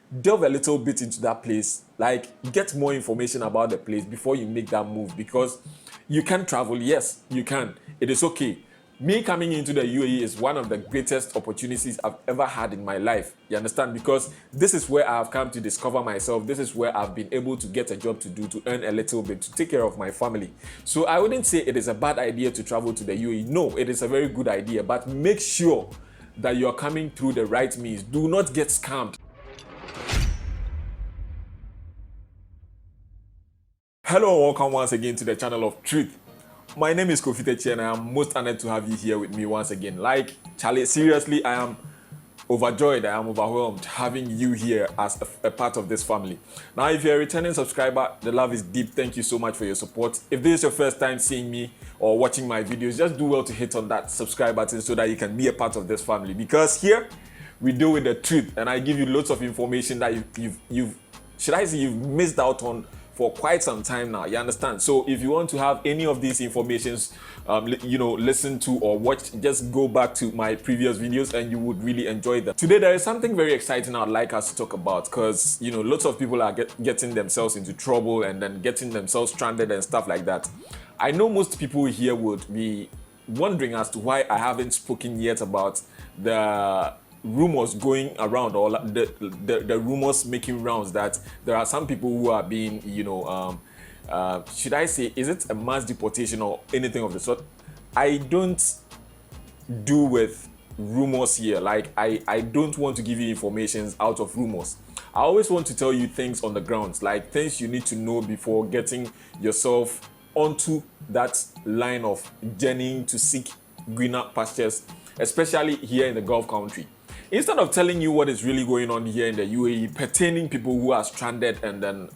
delve a little bit into that place, like get more information about the place before you make that move, because you can travel. Yes, you can. It is okay. Me coming into the UAE is one of the greatest opportunities I've ever had in my life. You understand? Because this is where I've come to discover myself. This is where I've been able to get a job to do, to earn a little bit, to take care of my family. So I wouldn't say it is a bad idea to travel to the UAE. No, it is a very good idea, but make sure that you're coming through the right means. Do not get scammed. Hello and welcome once again to the channel of Truth. My name is Kofi Techi and I am most honored to have you here with me once again. Like, Charlie, seriously, I am overjoyed, I am overwhelmed having you here as a part of this family. Now, if you're a returning subscriber, the love is deep. Thank you so much for your support. If this is your first time seeing me or watching my videos, just do well to hit on that subscribe button so that you can be a part of this family. Because here, we deal with the truth and I give you lots of information that you've missed out on for quite some time now. You understand? So if you want to have any of these informations, listen to or watch, just go back to my previous videos and you would really enjoy them. Today there is something very exciting I'd like us to talk about, because lots of people are getting themselves into trouble and then getting themselves stranded and stuff like that. I know most people here would be wondering as to why I haven't spoken yet about the rumors going around, or the rumors making rounds that there are some people who are being, should I say, is it a mass deportation or anything of the sort? I don't do with rumors here. Like, I don't want to give you information out of rumors. I always want to tell you things on the ground, like things you need to know before getting yourself onto that line of journeying to seek greener pastures, especially here in the Gulf country. Instead of telling you what is really going on here in the UAE, pertaining people who are stranded and then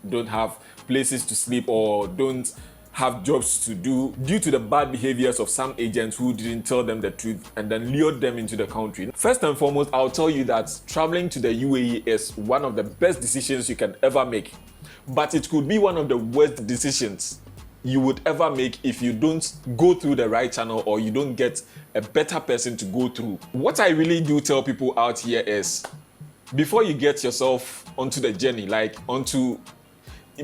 don't have places to sleep or don't have jobs to do due to the bad behaviors of some agents who didn't tell them the truth and then lured them into the country. First and foremost, I'll tell you that traveling to the UAE is one of the best decisions you can ever make, but it could be one of the worst decisions you would ever make if you don't go through the right channel or you don't get a better person to go through. What I really do tell people out here is, before you get yourself onto the journey,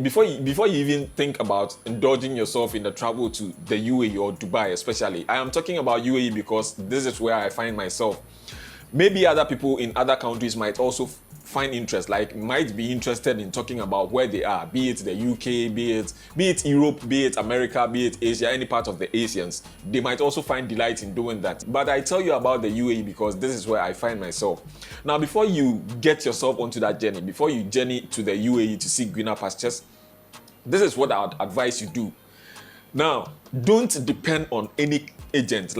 before you even think about indulging yourself in the travel to the UAE or Dubai especially, I am talking about UAE because this is where I find myself. Maybe other people in other countries might also find interest, might be interested in talking about where they are, be it the UK, be it Europe, be it America, be it Asia, any part of the Asians. They might also find delight in doing that. But I tell you about the UAE because this is where I find myself. Now, before you get yourself onto that journey, before you journey to the UAE to seek greener pastures, this is what I would advise you do. Now, don't depend on any agent,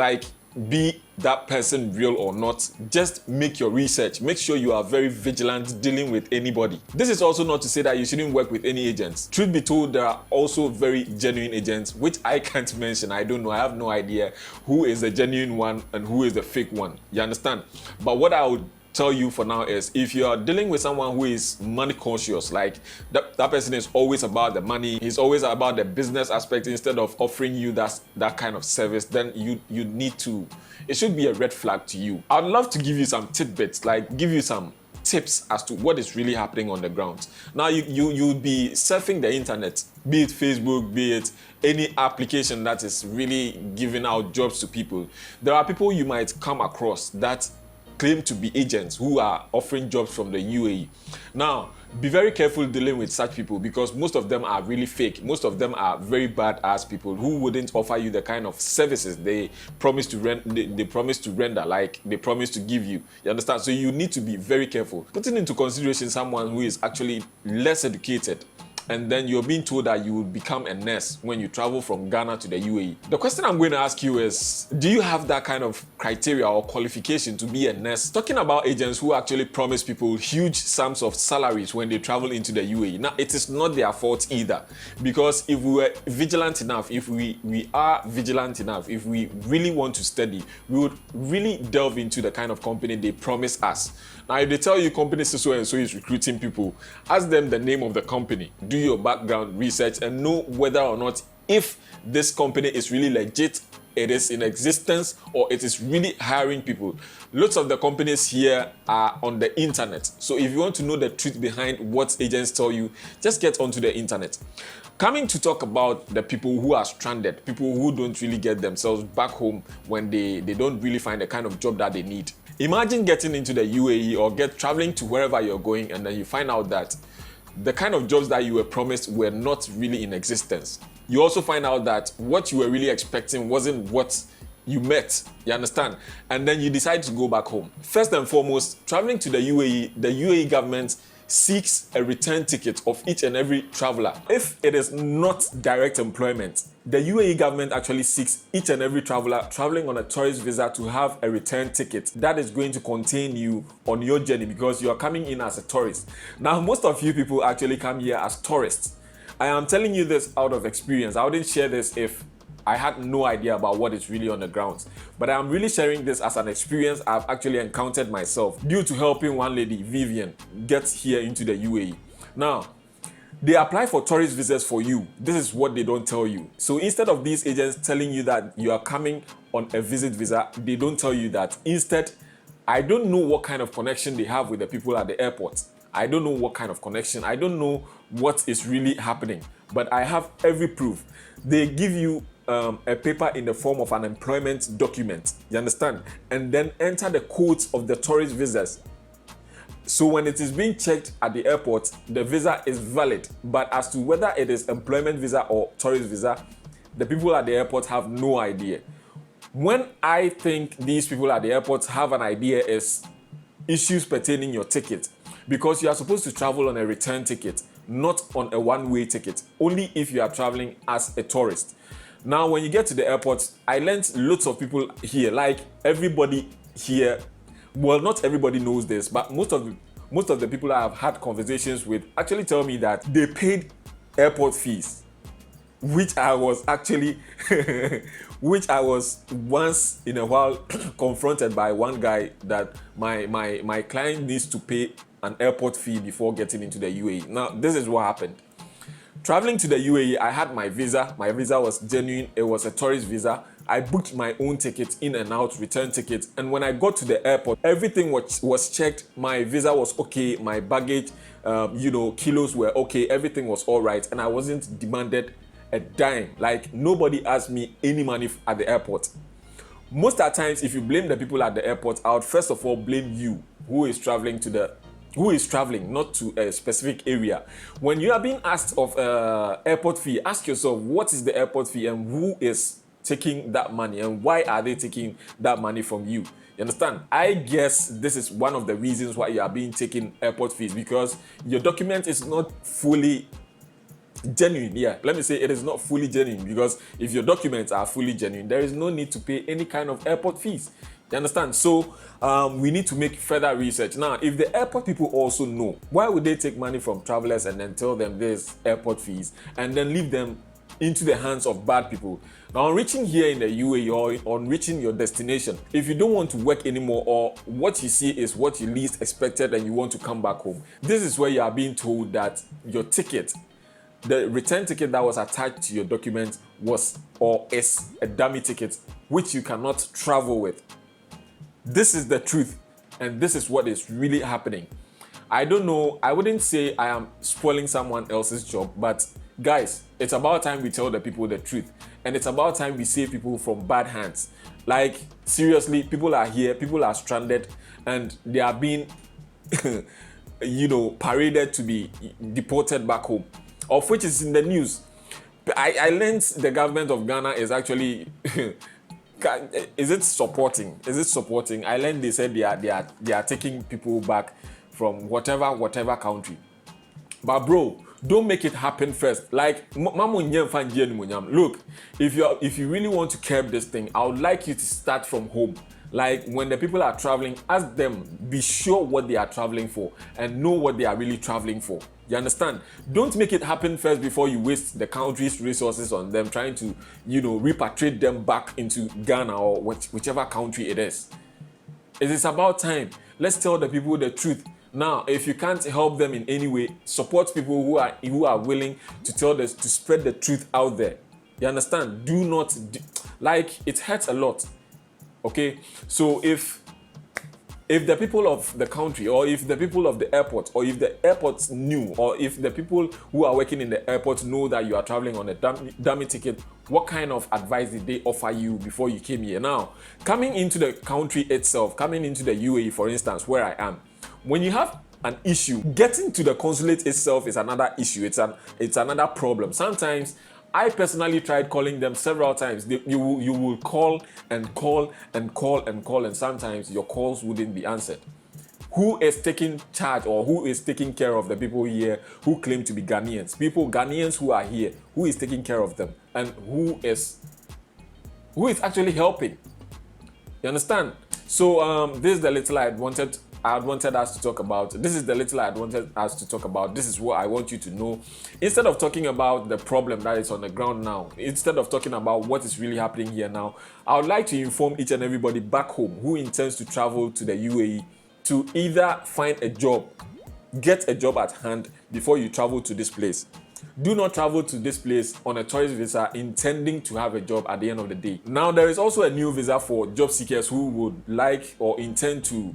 be that person real or not. Just make your research. Make sure you are very vigilant dealing with anybody. This is also not to say that you shouldn't work with any agents. Truth be told, there are also very genuine agents, which I can't mention. I don't know. I have no idea who is a genuine one and who is the fake one. You understand? But what I would tell you for now is, if you are dealing with someone who is money conscious, like that person is always about the money, he's always about the business aspect instead of offering you that kind of service, then you need to, it should be a red flag to you. I'd love to give you some tidbits, give you some tips as to what is really happening on the ground. Now, you'll be surfing the internet, be it Facebook, be it any application that is really giving out jobs to people. There are people you might come across that claim to be agents who are offering jobs from the UAE. Now, be very careful dealing with such people because most of them are really fake. Most of them are very bad-ass people who wouldn't offer you the kind of services they promise to render, like they promise to give you. You understand? So you need to be very careful. Putting into consideration someone who is actually less educated, and then you're being told that you will become a nurse when you travel from Ghana to the UAE. The question I'm going to ask you is, do you have that kind of criteria or qualification to be a nurse? Talking about agents who actually promise people huge sums of salaries when they travel into the UAE. Now, it is not their fault either, because if we were vigilant enough, if we are vigilant enough, if we really want to study, we would really delve into the kind of company they promise us. Now, if they tell you company so and so is recruiting people, ask them the name of the company. Do your background research and know whether or not if this company is really legit it is in existence or it is really hiring people. Lots of the companies here are on the internet. So if you want to know the truth behind what agents tell you, just get onto the internet. Coming to talk about the people who are stranded, people who don't really get themselves back home when they don't really find the kind of job that they need. Imagine getting into the UAE or traveling to wherever you're going, and then you find out that the kind of jobs that you were promised were not really in existence. You also find out that what you were really expecting wasn't what you met, you understand? And then you decide to go back home. First and foremost, traveling to the UAE government seeks a return ticket of each and every traveler. If it is not direct employment, the UAE government actually seeks each and every traveler traveling on a tourist visa to have a return ticket that is going to contain you on your journey, because you are coming in as a tourist. Now, most of you people actually come here as tourists. I am telling you this out of experience. I wouldn't share this if I had no idea about what is really on the ground. But I'm really sharing this as an experience I've actually encountered myself due to helping one lady, Vivian, get here into the UAE. Now, they apply for tourist visas for you. This is what they don't tell you. So instead of these agents telling you that you are coming on a visit visa, they don't tell you that. Instead, I don't know what kind of connection they have with the people at the airport. I don't know what kind of connection. I don't know what is really happening. But I have every proof. They give you a paper in the form of an employment document, you understand? And then enter the codes of the tourist visas. So when it is being checked at the airport, the visa is valid. But as to whether it is employment visa or tourist visa, the people at the airport have no idea. When I think these people at the airport have an idea is issues pertaining your ticket. Because you are supposed to travel on a return ticket, not on a one-way ticket, only if you are traveling as a tourist. Now, when you get to the airport, I learned lots of people here, like everybody here. Well, not everybody knows this, but most of the people I have had conversations with actually tell me that they paid airport fees, which I was actually, which I was once in a while confronted by one guy that my client needs to pay an airport fee before getting into the UAE. Now, this is what happened. Traveling to the UAE, I had my visa. My visa was genuine. It was a tourist visa. I booked my own ticket, in and out, return ticket. And when I got to the airport, everything was checked. My visa was okay. My baggage, kilos were okay. Everything was all right. And I wasn't demanded a dime. Like, nobody asked me any money at the airport. Most of the times, if you blame the people at the airport, I would first of all blame you, who is traveling, not to a specific area. When you are being asked of airport fee, ask yourself, what is the airport fee and who is taking that money and why are they taking that money from you? You understand? I guess this is one of the reasons why you are being taken airport fees, because your document is not fully genuine. Yeah, let me say it is not fully genuine, because if your documents are fully genuine, there is no need to pay any kind of airport fees. You understand? So we need to make further research. Now, if the airport people also know, why would they take money from travelers and then tell them there's airport fees and then leave them into the hands of bad people? Now, on reaching here in the UAE or on reaching your destination, if you don't want to work anymore or what you see is what you least expected and you want to come back home, this is where you are being told that your ticket, the return ticket that was attached to your document was or is a dummy ticket which you cannot travel with. This is the truth, and this is what is really happening. I don't know, I wouldn't say I am spoiling someone else's job, but guys, it's about time we tell the people the truth, and it's about time we save people from bad hands. Like, seriously, people are here, people are stranded, and they are being, paraded to be deported back home, of which is in the news. I learned the government of Ghana is actually... Is it supporting? I learned they said they are taking people back from whatever country. But bro, don't make it happen first. Like, look, if you really want to curb this thing, I would like you to start from home. Like, when the people are traveling, ask them, be sure what they are traveling for and know what they are really traveling for. You understand? Don't make it happen first before you waste the country's resources on them trying to, repatriate them back into Ghana or whichever country it is. It is about time. Let's tell the people the truth. Now, if you can't help them in any way, support people who are willing to to spread the truth out there. You understand? Do not, like, it hurts a lot. Okay, so if the people of the country, or if the people of the airport, or if the airports knew, or if the people who are working in the airport know that you are traveling on a dummy ticket, what kind of advice did they offer you before you came here? Now, coming into the country itself, coming into the UAE, for instance, where I am, when you have an issue, getting to the consulate itself is another issue. It's another problem. Sometimes I personally tried calling them several times. You will call and call and call and call, and sometimes your calls wouldn't be answered. Who is taking charge, or who is taking care of the people here who claim to be Ghanaians? Ghanaians who are here, who is taking care of them, and who is actually helping? You understand? So this is the little I wanted us to talk about. This is the little I wanted us to talk about. This is what I want you to know. Instead of talking about the problem that is on the ground now, instead of talking about what is really happening here now, I would like to inform each and everybody back home who intends to travel to the UAE to either find a job, get a job at hand before you travel to this place. Do not travel to this place on a tourist visa intending to have a job at the end of the day. Now, there is also a new visa for job seekers who would like or intend to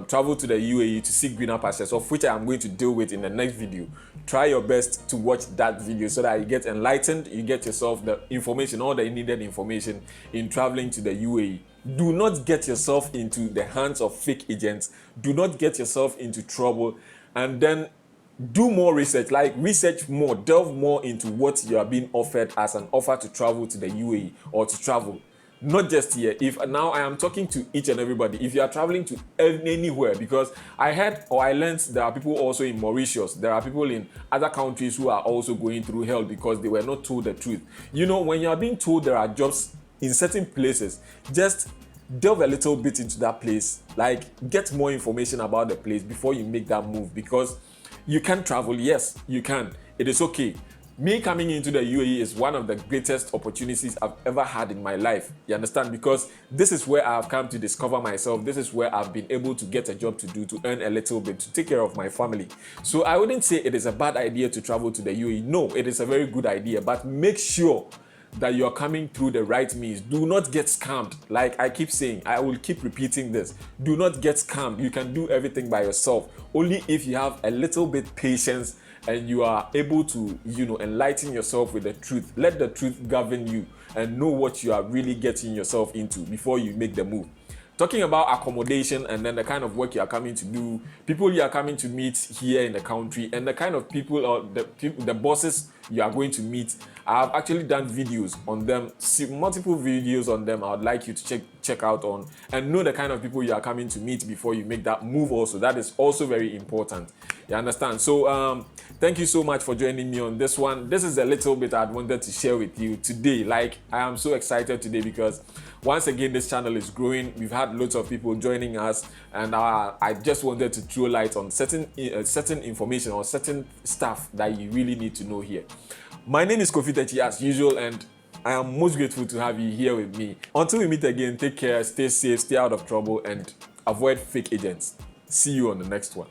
travel to the UAE to seek greener pastures, of which I am going to deal with in the next video. Try your best to watch that video so that you get enlightened, you get yourself the information, all the needed information in traveling to the UAE. Do not get yourself into the hands of fake agents. Do not get yourself into trouble, and then do more research, like research more, delve more into what you are being offered as an offer to travel to the UAE or to travel. Not just here. If now I am talking to each and everybody, if you are traveling to anywhere, because I heard or I learned there are people also in Mauritius, there are people in other countries who are also going through hell because they were not told the truth. You know, when you are being told there are jobs in certain places, just delve a little bit into that place, like get more information about the place before you make that move, because you can travel. Yes, you can. It is okay. Me coming into the UAE is one of the greatest opportunities I've ever had in my life. You understand? Because this is where I've come to discover myself. This is where I've been able to get a job to do, to earn a little bit, to take care of my family. So I wouldn't say it is a bad idea to travel to the UAE. No, it is a very good idea. But make sure that you're coming through the right means. Do not get scammed. Like I keep saying, I will keep repeating this. Do not get scammed. You can do everything by yourself. Only if you have a little bit patience and you are able to, enlighten yourself with the truth. Let the truth govern you and know what you are really getting yourself into before you make the move. Talking about accommodation and then the kind of work you are coming to do, people you are coming to meet here in the country, and the kind of people or the bosses you are going to meet. I have actually done videos on them, multiple videos on them. I would like you to check out on and know the kind of people you are coming to meet before you make that move also. That is also very important. You understand? So thank you so much for joining me on this one. This is a little bit I wanted to share with you today. Like, I am so excited today because once again this channel is growing. We've had lots of people joining us, and I just wanted to throw light on certain information or certain stuff that you really need to know here. My name is Consulate as usual, and I am most grateful to have you here with me. Until we meet again, take care, stay safe, stay out of trouble, and avoid fake agents. See you on the next one.